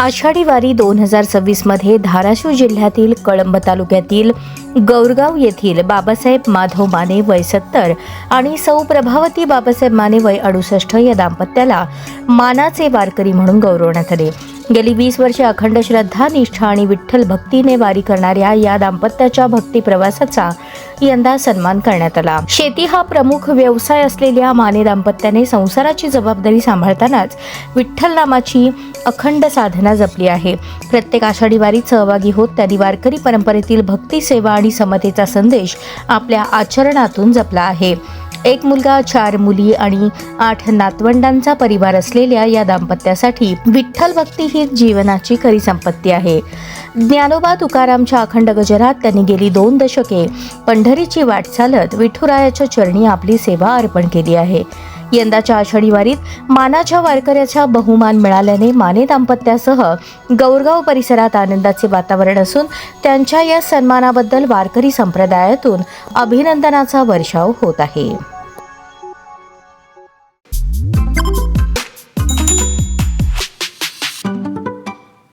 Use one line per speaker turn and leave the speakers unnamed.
आषाढी वारी 2026 मध्ये धाराशिव जिल्ह्यातील कळंब तालुक्यातील गौरगाव येथील बाबासाहेब माधव माने वय 70 आणि सौ प्रभावती बाबासाहेब माने वय 68 या दाम्पत्याला मानाचे वारकरी म्हणून गौरवण्यात आले। गेली 20 वर्षे अखंड श्रद्धा, निष्ठा आणि विठ्ठल भक्तीने वारी करणाऱ्या या दाम्पत्याच्या भक्ती प्रवासाचा यंदा सन्मान करण्यात आला। शेती हा प्रमुख व्यवसाय असलेल्या माने दाम्पत्याने संसाराची जबाबदारी सांभाळतानाच विठ्ठल नामाची अखंड साधना जपली आहे। प्रत्येक आषाढी वारीत सहभागी होत त्यांनी वारकरी परंपरेतील भक्ती, सेवा आणि समतेचा संदेश आपल्या आचरणातून जपला आहे। एक मुलगा, 4 मुली आणि 8 नातवंडांचा परिवार असलेल्या या दाम्पत्यासाठी विठ्ठल भक्ती ही जीवनाची खरी संपत्ती आहे। ज्ञानोबा तुकारामच्या अखंड गजरात त्यांनी गेली 2 दशके पंढरीची वाट चालत विठुरायाच्या चरणी आपली सेवा अर्पण केली आहे। यंदाच्या आषाढी वारीत मानाच्या वारकऱ्याचा बहुमान मिळाल्याने माने दाम्पत्यासह गौरगाव परिसरात आनंदाचे वातावरण असून त्यांच्या या सन्मानाबद्दल वारकरी संप्रदायातून अभिनंदनाचा वर्षाव होत आहे।